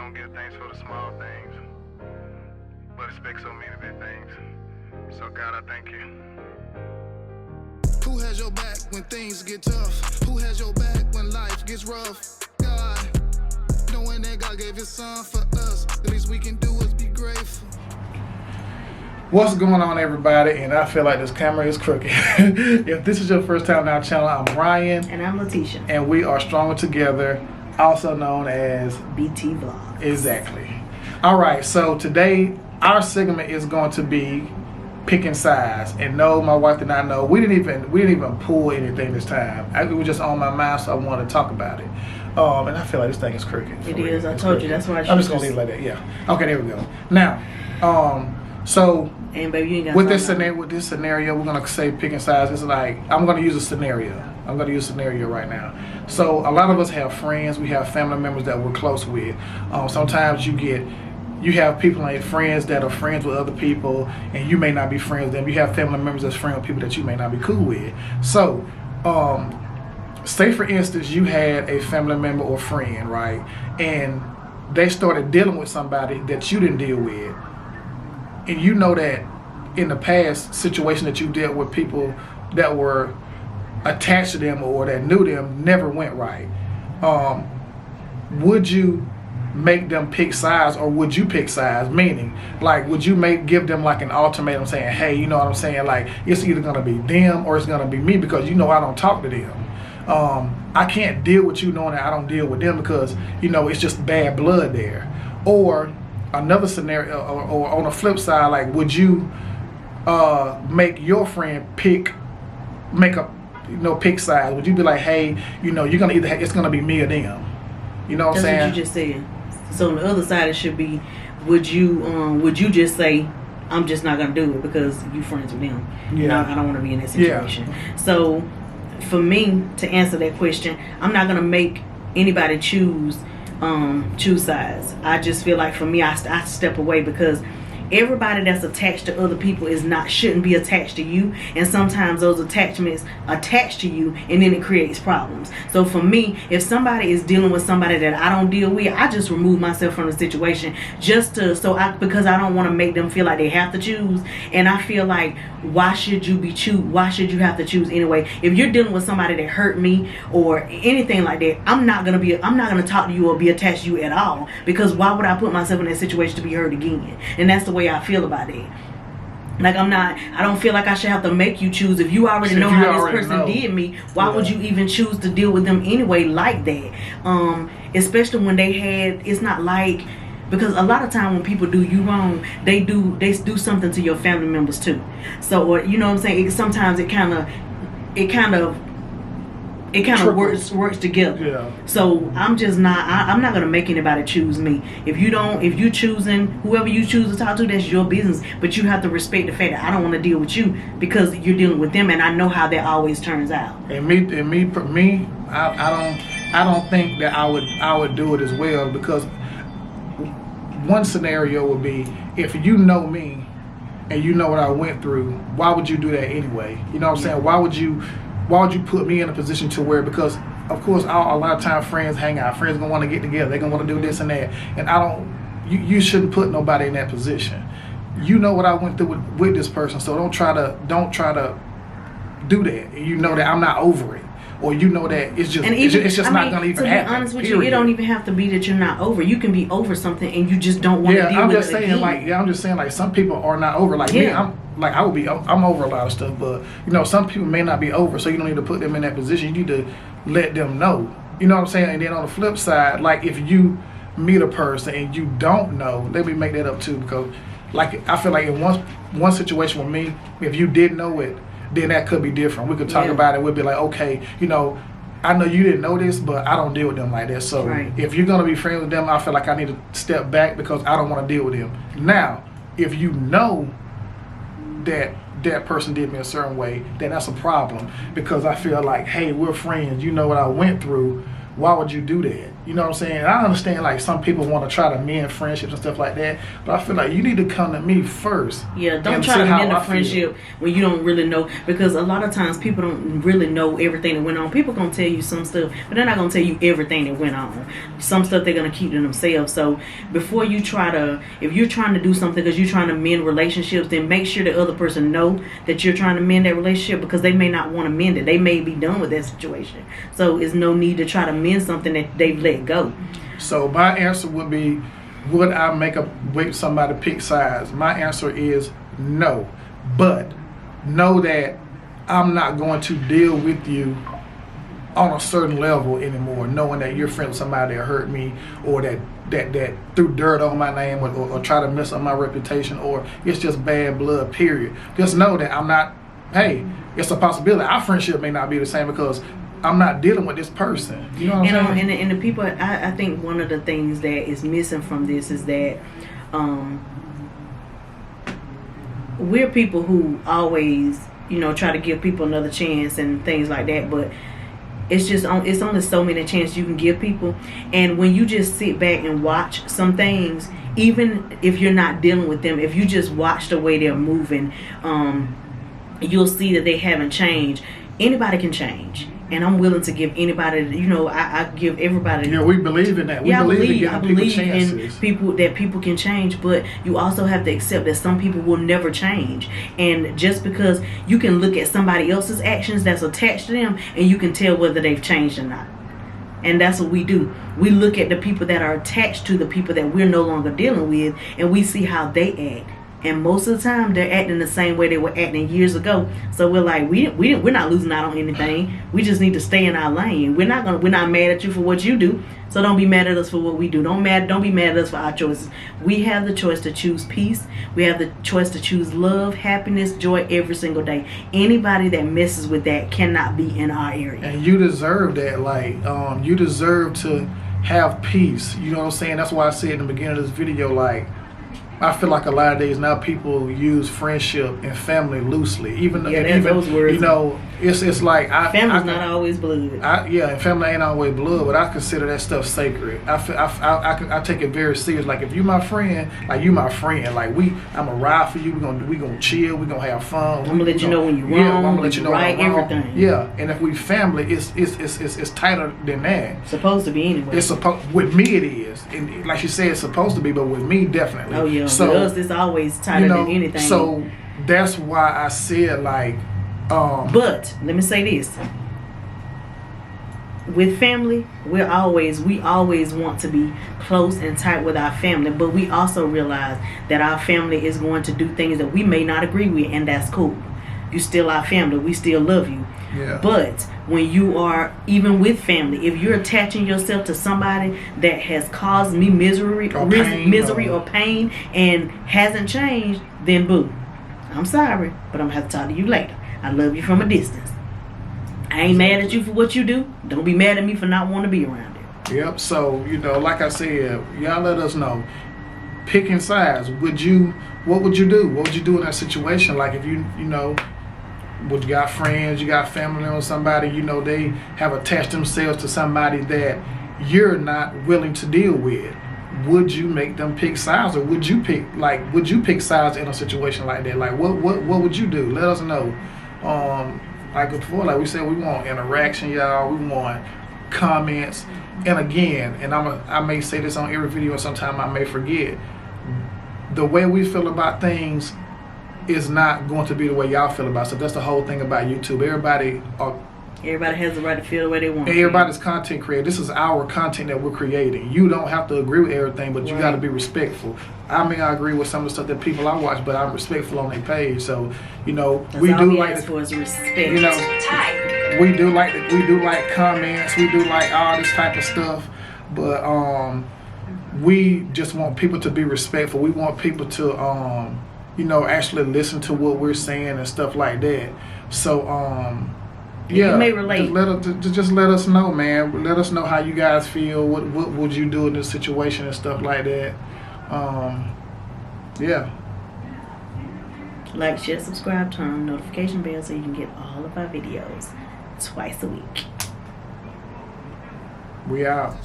don't give thanks for the small things, but expect so many big things. So God, I thank you. Who has your back when things get tough? Who has your back when life gets rough? God, knowing that God gave his son for us, the least we can do is be grateful. What's going on, everybody? And I feel like this camera is crooked. If this is your first time on our channel, I'm Ryan. And I'm Letitia. And we are Stronger Together, also known as B&T'Z. Exactly. All right, so today our segment is going to be picking sides. And no, my wife did not know. We didn't even pull anything this time. It was just on my mind, so I wanted to talk about it. And I feel like this thing is crooked. It is. I told you. That's why I'm just gonna leave it like that. Yeah. Okay. There we go. Now, so and baby, you ain't got with this scenario, we're gonna say picking sides. It's like I'm gonna use a scenario. I'm gonna use a scenario right now. So a lot of us have friends. We have family members that we're close with. Sometimes you have people like friends that are friends with other people, and you may not be friends with them. You have family members that's friends with people that you may not be cool with. So, say for instance, you had a family member or friend, right, and they started dealing with somebody that you didn't deal with, and you know that in the past situation that you dealt with people that were attached to them or that knew them never went right. Would you make them pick sides, or would you pick sides? Meaning, like, would you give them like an ultimatum saying, hey, you know what I'm saying, like, it's either gonna be them or it's gonna be me, because you know I don't talk to them. I can't deal with you knowing that I don't deal with them, because you know it's just bad blood there. Or another scenario, or on the flip side, like, would you make your friend pick sides? Would you be like, hey, you know, you're gonna it's gonna be me or them? You know what I'm saying? That's what you just said. So on the other side, it should be, would you just say, I'm just not gonna do it because you friends with them? Yeah. I don't want to be in that situation. Yeah. So for me to answer that question, I'm not gonna make anybody choose sides. I just feel like for me, I step away, because everybody that's attached to other people shouldn't be attached to you, and sometimes those attachments attach to you, and then it creates problems. So for me, if somebody is dealing with somebody that I don't deal with, I just remove myself from the situation, because I don't want to make them feel like they have to choose. And I feel like, why should you have to choose anyway? If you're dealing with somebody that hurt me or anything like that, I'm not gonna talk to you or be attached to you at all, because why would I put myself in that situation to be hurt again? And that's the way I feel about it. Like, I don't feel like I should have to make you choose. If you already know how this person did me, why would you even choose to deal with them anyway like that? Especially when it's not like, because a lot of time when people do you wrong, they do something to your family members too. So, or, you know what I'm saying? Sometimes it kind of works together. Yeah. So I'm not gonna make anybody choose me. If you choosing whoever you choose to talk to, that's your business. But you have to respect the fact that I don't want to deal with you because you're dealing with them, and I know how that always turns out. And me, I don't think that I would do it as well, because one scenario would be, if you know me and you know what I went through, why would you do that anyway? You know what I'm saying? Why would you put me in a position to where, because of course a lot of times friends hang out, friends gonna want to get together, they're gonna want to do this and that, and you shouldn't put nobody in that position. You know what I went through with this person, so don't try to do that. You know that I'm not over it, or you know that it's just not gonna even happen. To be honest with you, it don't even have to be that you're not over. You can be over something and you just don't want to deal with it again. I'm just saying, like, some people are not over. Like me, I'm over a lot of stuff, but you know, some people may not be over, so you don't need to put them in that position. You need to let them know. You know what I'm saying? And then on the flip side, like, if you meet a person and you don't know, let me make that up too, because like, I feel like in one situation with me, if you did know it, then that could be different. We could talk about it. We'd be like, okay, you know, I know you didn't know this, but I don't deal with them like that. So if you're gonna be friends with them, I feel like I need to step back, because I don't want to deal with them. Now, if you know that person did me a certain way, then that's a problem, because I feel like, hey, we're friends. You know what I went through. Why would you do that? You know what I'm saying? And I understand like some people want to try to mend friendships and stuff like that, but I feel like you need to come to me first. Yeah, don't try to mend a friendship when you don't really know, because a lot of times people don't really know everything that went on. People gonna tell you some stuff, but they're not gonna tell you everything that went on. Some stuff they're gonna keep to themselves. So before you try to, if you're trying to do something because you're trying to mend relationships, then make sure the other person know that you're trying to mend that relationship, because they may not want to mend it. They may be done with that situation. So it's no need to try to mend something that they've let go. So my answer would be, would I wait somebody to pick sides? My answer is no. But know that I'm not going to deal with you on a certain level anymore, knowing that you're friends with somebody that hurt me, or that threw dirt on my name, or try to mess up my reputation, or it's just bad blood, period. Just know that I'm not, hey, it's a possibility. Our friendship may not be the same because I'm not dealing with this person. You know what I'm saying? And the people, I think one of the things that is missing from this is that we're people who always, try to give people another chance and things like that, but it's only so many chances you can give people. And when you just sit back and watch some things, even if you're not dealing with them, if you just watch the way they're moving, you'll see that they haven't changed. Anybody can change. And I'm willing to give anybody, I give everybody. Yeah, we believe in that. I believe in people can change, but you also have to accept that some people will never change. And just because you can look at somebody else's actions that's attached to them, and you can tell whether they've changed or not. And that's what we do. We look at the people that are attached to the people that we're no longer dealing with, and we see how they act. And most of the time, they're acting the same way they were acting years ago. So we're like, we're not losing out on anything. We just need to stay in our lane. We're not mad at you for what you do. So don't be mad at us for what we do. Don't be mad at us for our choices. We have the choice to choose peace. We have the choice to choose love, happiness, joy every single day. Anybody that messes with that cannot be in our area. And you deserve that. Like, you deserve to have peace. You know what I'm saying? That's why I said in the beginning of this video, like, I feel like a lot of days now people use friendship and family loosely. Even those words. It's like family's not always blood. And family ain't always blood, but I consider that stuff sacred. I take it very serious. Like if you my friend, like you my friend. Like I'ma ride for you. We gonna chill. We gonna have fun. I'm gonna let you know when you're wrong. Yeah, I'm gonna let you know right, when I'm wrong. Everything. Yeah, and if we family, it's tighter than that. Supposed to be anyway. It's with me it is, and like you said, it's supposed to be, but with me definitely. Oh yeah. So with us, it's always tighter than anything. So that's why I said like. But let me say this: with family, we always want to be close and tight with our family, but we also realize that our family is going to do things that we may not agree with, and that's cool. You still our family. We still love you. Yeah. But when you are even with family, if you're attaching yourself to somebody that has caused me misery or pain and hasn't changed, then boo, I'm sorry, but I'm gonna have to talk to you later. I love you from a distance. I ain't mad at you for what you do. Don't be mad at me for not wanting to be around you. Yep. So, like I said, y'all let us know. Picking sides. What would you do? What would you do in that situation? Like if you got friends, you got family or somebody, they have attached themselves to somebody that you're not willing to deal with. Would you make them pick sides, or would you pick sides in a situation like that? Like what would you do? Let us know. Like before, like we said, we want interaction, y'all. We want comments. And again, and I may say this on every video, and sometime I may forget. The way we feel about things is not going to be the way y'all feel about stuff. That's the whole thing about YouTube. Everybody has the right to feel the way they want. Everybody's content creator. This is our content that we're creating. You don't have to agree with everything, but you got to be respectful. I mean, I agree with some of the stuff that people I watch, but I'm respectful on their page. So, that's we all do we like ask for is respect. we do like comments. We do like all this type of stuff, but we just want people to be respectful. We want people to actually listen to what we're saying and stuff like that. So yeah, you may relate. Just let us know, man. Let us know how you guys feel. What would you do in this situation and stuff like that? Yeah. Like, share, subscribe, turn on the notification bell so you can get all of our videos twice a week. We out.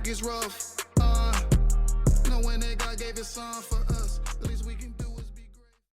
gets rough. Knowing that God gave his son for